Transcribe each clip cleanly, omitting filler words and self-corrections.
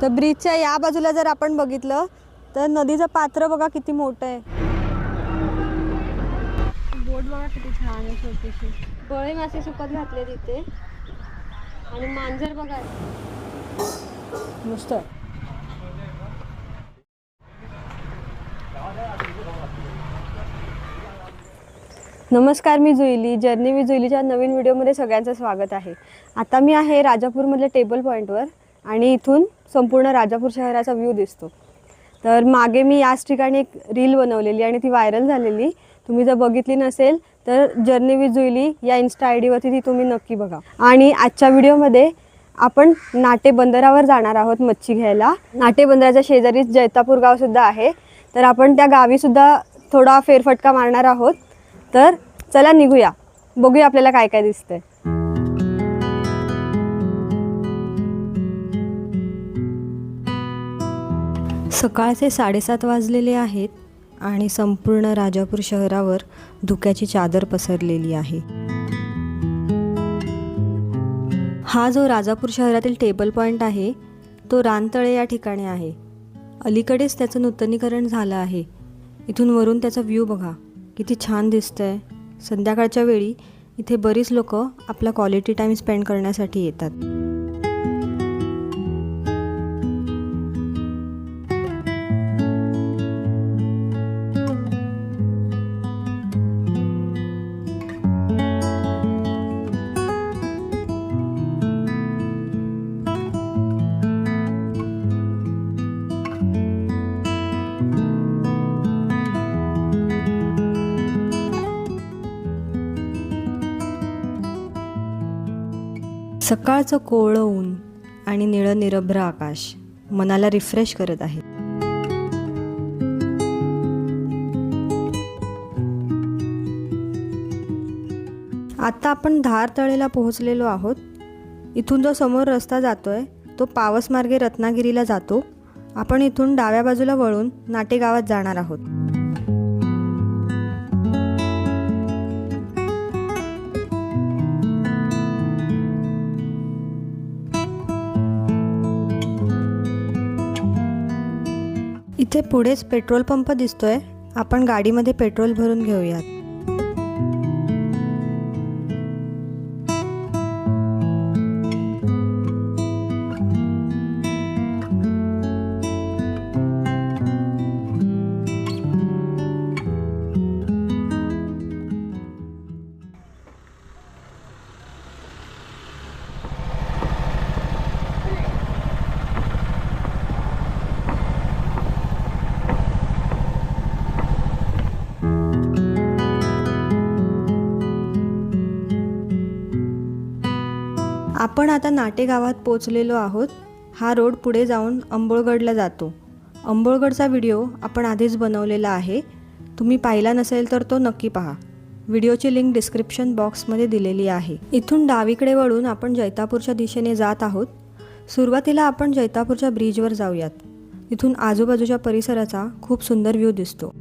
तर ब्रिजच्या या बाजूला जर आपण बघितलं तर नदीचं पात्र बघा किती मोठं आहे। बोट बघा किती छान आहे, छोटीशी बळे मासे सुकत घातले तिथे आणि मांजर बघा मस्त। नमस्कार, मी जुईली, जर्नी विथ जुईलीच्या नवीन व्हिडिओमध्ये सगळ्यांचं स्वागत आहे। आता मी आहे राजापूरमधल्या टेबल पॉईंटवर आणि इथून संपूर्ण राजापूर शहराचा व्ह्यू दिसतो। तर मागे मी याच ठिकाणी एक रील बनवलेली आणि ती व्हायरल झालेली, तुम्ही जर बघितली नसेल तर जर्नी विथ जुईली या इन्स्टा आयडीवरती ती तुम्ही नक्की बघा। आणि आजच्या व्हिडिओमध्ये आपण नाटे बंदरावर जाणार आहोत मच्छी घ्यायला। नाटे बंदराच्या शेजारीच जैतापूर गाव सुद्धा आहे, तर आपण त्या गावी सुद्धा थोडा फेरफटका मारणार आहोत। तर चला निघूया, बघूया आपल्याला काय काय दिसतंय। सकाळचे 7:30 वाजलेले आहेत आणि संपूर्ण राजापूर शहरावर धुक्याची चादर पसरलेली आहे। हा जो राजापूर शहरातील टेबल पॉईंट आहे तो रानतळे या ठिकाणी आहे। अलीकडेच त्याचं नूतनीकरण झालं आहे। इथून वरून त्याचा व्ह्यू बघा किती छान दिसतंय। संध्याकाळच्या वेळी इथे बरीच लोक आपला क्वालिटी टाइम स्पेंड करण्यासाठी येतात। सकाळचं कोवळं ऊन आणि निळं निरभ्र आकाश मनाला रिफ्रेश करत आहे। आता आपण धार तळेला पोहोचलेलो आहोत। इथून जो समोर रस्ता जातोय तो पावस मार्गे रत्नागिरीला जातो। आपण इथून डाव्या बाजूला वळून नाटे गावात जाणार आहोत। इथे पुढेच पेट्रोल पंप दिसतोय, आपण गाडीमध्ये पेट्रोल भरून घेऊयात। आपण आता नाटे गावात पोचलेलो आहोत। हा रोड पुढे जाऊन अंबोळगडला जातो। अंबोळगडचा व्हिडिओ आपण आधीच बनवलेला आहे, तुम्ही पाहिला नसेल तर तो नक्की पहा। व्हिडिओची लिंक डिस्क्रिप्शन बॉक्समध्ये दिलेली आहे। इथून डावीकडे वळून आपण जैतापूरच्या दिशेने जात आहोत। सुरुवातीला आपण जैतापूरच्या ब्रिजवर जाऊयात। इथून आजूबाजूच्या परिसराचा खूप सुंदर व्ह्यू दिसतो।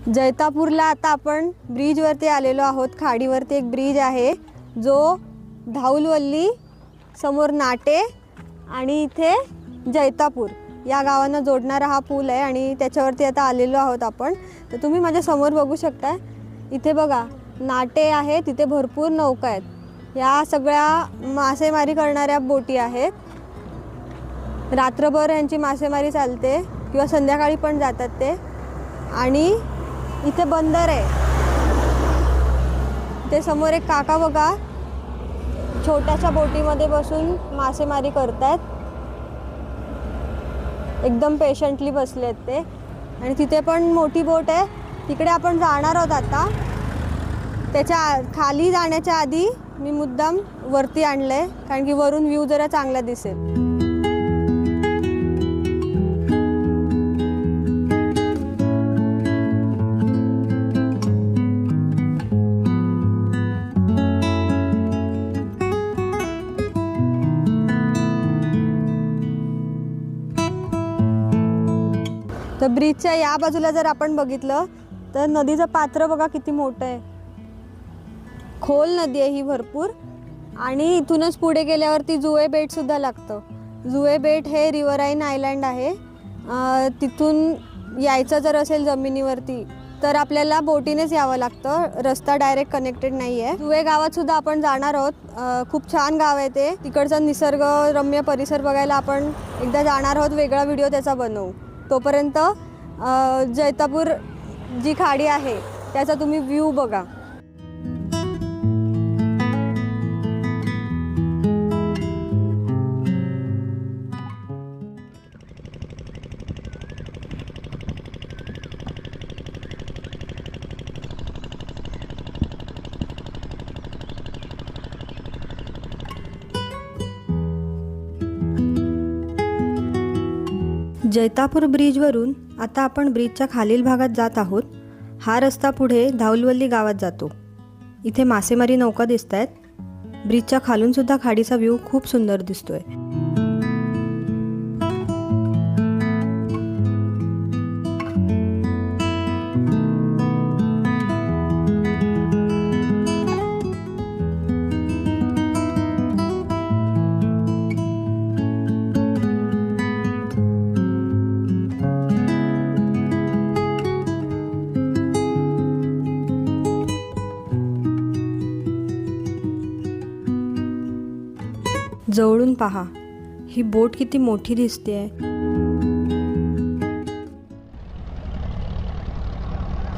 जैतापूरला आता आपण ब्रिजवरती आलेलो आहोत. खाडीवरती एक ब्रिज आहे जो धाऊलवल्ली, समोर नाटे आणि इथे जैतापूर या गावांना जोडणारा हा पूल आहे आणि त्याच्यावरती आता आलेलो आहोत आपण. तर तुम्ही माझ्या समोर बघू शकता, इथे बघा नाटे आहे, तिथे भरपूर नौका आहेत. या सगळ्या मासेमारी करणाऱ्या बोटी आहेत. रात्रभर यांची मासेमारी चालते किंवा संध्याकाळी पण जातात ते. आणि इथे बंदर आहे. ते समोर एक काका बघा छोट्याशा बोटीमध्ये बसून मासेमारी करतायत. एकदम पेशंटली बसले आहेत ते. आणि तिथे पण मोठी बोट आहे, तिकडे आपण जाणार आहोत आता. त्याच्या खाली जाण्याच्या आधी मी मुद्दाम वरती आणलं आहे कारण की वरून व्ह्यू जरा चांगला दिसेल. तर ब्रिजच्या या बाजूला जर आपण बघितलं तर नदीचं पात्र बघा किती मोठं आहे. खोल नदी आहे ही भरपूर. आणि इथूनच पुढे गेल्यावरती जुए बेटसुद्धा लागतं. जुए बेट हे रिव्हराईन आयलँड आहे. तिथून यायचं जर असेल जमिनीवरती तर आपल्याला बोटीनेच यावं लागतं. रस्ता डायरेक्ट कनेक्टेड नाही आहे. जुए गावातसुद्धा आपण जाणार आहोत. खूप छान गाव आहे ते. तिकडचा निसर्गरम्य परिसर बघायला आपण एकदा जाणार आहोत. वेगळा व्हिडिओ त्याचा बनवू. तोपर्यंत जैतापूर जी खाडी आहे त्याचा तुम्ही व्ह्यू बघा. जैतापूर ब्रिजवरून आता आपण ब्रिजच्या खालील भागात जात आहोत. हा रस्ता पुढे धाऊलवल्ली गावात जातो. इथे मासेमारी नौका दिसत आहेत. ब्रिजच्या खालून सुद्धा खाडीचा व्ह्यू खूप सुंदर दिसतोय. जवळून पहा, ही बोट किती मोठी दिसते.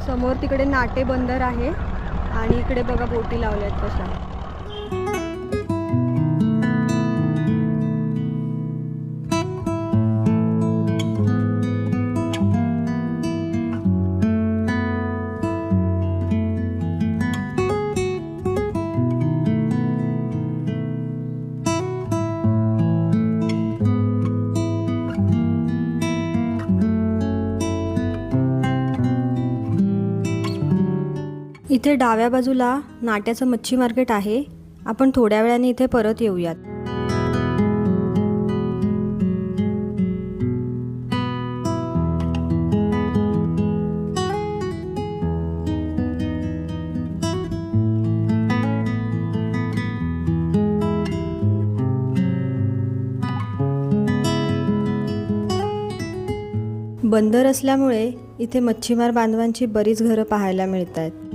समोर तिकडे नाटे बंदर आहे आणि इकडे बघा बोटी लावल्यात कशा. इथे डाव्या बाजूला नाट्याचं मच्छी मार्केट आहे. आपण थोड्या वेळाने इथे परत येऊयात. बंदर असल्यामुळे इथे मच्छीमार बांधवांची बरीच घरं पाहायला मिळत आहेत.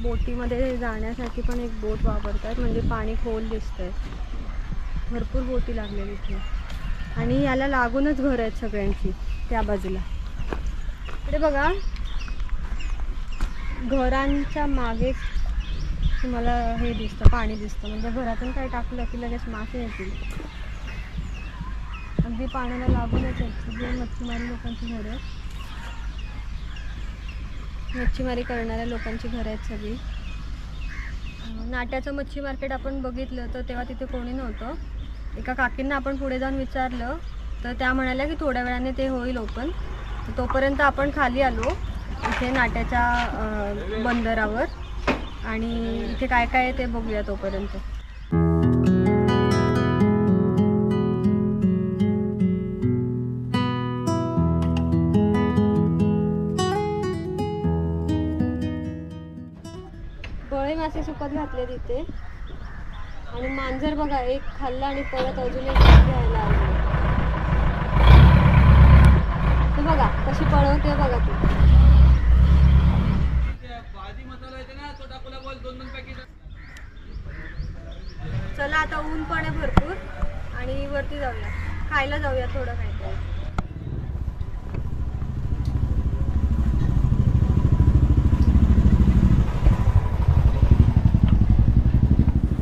बोटीमध्ये जाण्यासाठी पण एक बोट वापरतात, म्हणजे पाणी खोल दिसतंय. भरपूर बोटी लागलेली इथे आणि याला लागूनच घर आहेत सगळ्यांची त्या बाजूला. इकडे बघा, घरांच्या मागे तुम्हाला हे दिसतं, पाणी दिसतं. म्हणजे घरातून काय टाकलं की लगेच मासे येतील. अगदी पाण्याला लागूनच आहेत सगळे मच्छीमारी लोकांची घरं आहेत. मच्छीमारी करणाऱ्या लोकांची घरं आहेत सगळी. नाट्याचं मच्छी मार्केट आपण बघितलं तर तेव्हा तिथे कोणी नव्हतं. एका काकींना आपण पुढे जाऊन विचारलं तर त्या म्हणाल्या की थोड्या वेळाने ते होईल ओपन. तोपर्यंत आपण खाली आलो इथे नाट्याच्या बंदरावर आणि इथे काय काय आहे ते बघूया तोपर्यंत. बळे मासे सुकत घातले तिथे आणि मांजर बघा, एक खाल्ला आणि परत अजून एक घ्यायला आले. ते बघा कशी पळवते बघा ती. चला आता ऊन पण आहे भरपूर आणि वरती जाऊया, खायला जाऊया थोडं काय.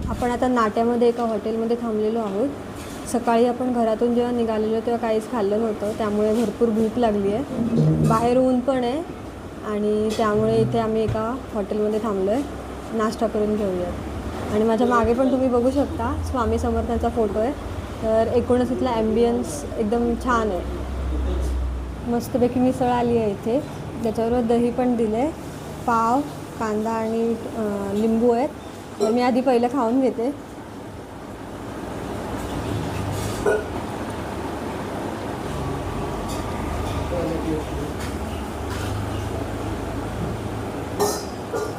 आपण आता नाट्यामध्ये एका हॉटेलमध्ये थांबलेलो आहोत. सकाळी आपण घरातून जेव्हा निघालेलो तेव्हा काहीच खाल्लं नव्हतं, त्यामुळे भरपूर भूक लागली आहे. बाहेर ऊन पण आहे आणि त्यामुळे इथे आम्ही एका हॉटेलमध्ये थांबलो आहे. नाश्ता करून घेऊयात. आणि माझ्या मागे पण तुम्ही बघू शकता स्वामी समर्थांचा फोटो आहे. तर एकूणच इथला ॲम्बियन्स एकदम छान आहे. मस्तपैकी मिसळ आली आहे इथे, त्याच्याबरोबर दही पण दिलं आहे, पाव, कांदा आणि लिंबू आहेत. तर मी आधी पहिलं खाऊन घेते.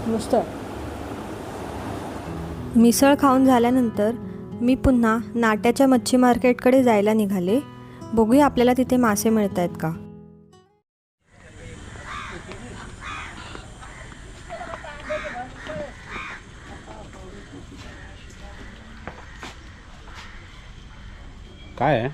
मस्त. मिसळ खाऊन झाल्यानंतर मी पुन्हा नाट्याच्या मच्छी मार्केटकडे जायला निघाले. बघूया आपल्याला तिथे मासे मिळत आहेत का. काय आहे?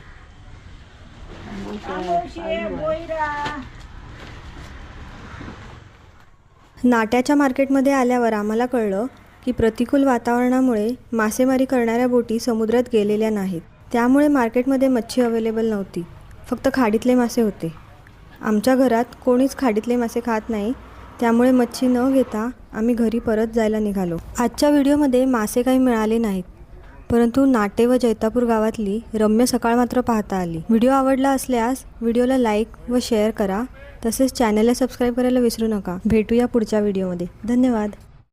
नाट्याच्या मार्केटमध्ये आल्यावर आम्हाला कळलं की प्रतिकूल वातावरणामुळे मासेमारी करणाऱ्या बोटी समुद्रात गेलेल्या नाहीत. त्यामुळे मार्केटमध्ये मच्छी अवेलेबल नव्हती, फक्त खाडीतले मासे होते. आमच्या घरात कोणीच खाडीतले मासे खात नाही, त्यामुळे मच्छी न घेता आम्ही घरी परत जायला निघालो. आजच्या व्हिडिओमध्ये मासे काही मिळाले नाहीत, परंतु नाटे व जैतापूर गावातली रम्य सकाळ मात्र पाहता आली. व्हिडिओ आवडला असल्यास व्हिडिओला लाईक व शेअर करा. तसेच चॅनलला सबस्क्राईब करायला विसरू नका. भेटूया पुढच्या व्हिडिओमध्ये. धन्यवाद.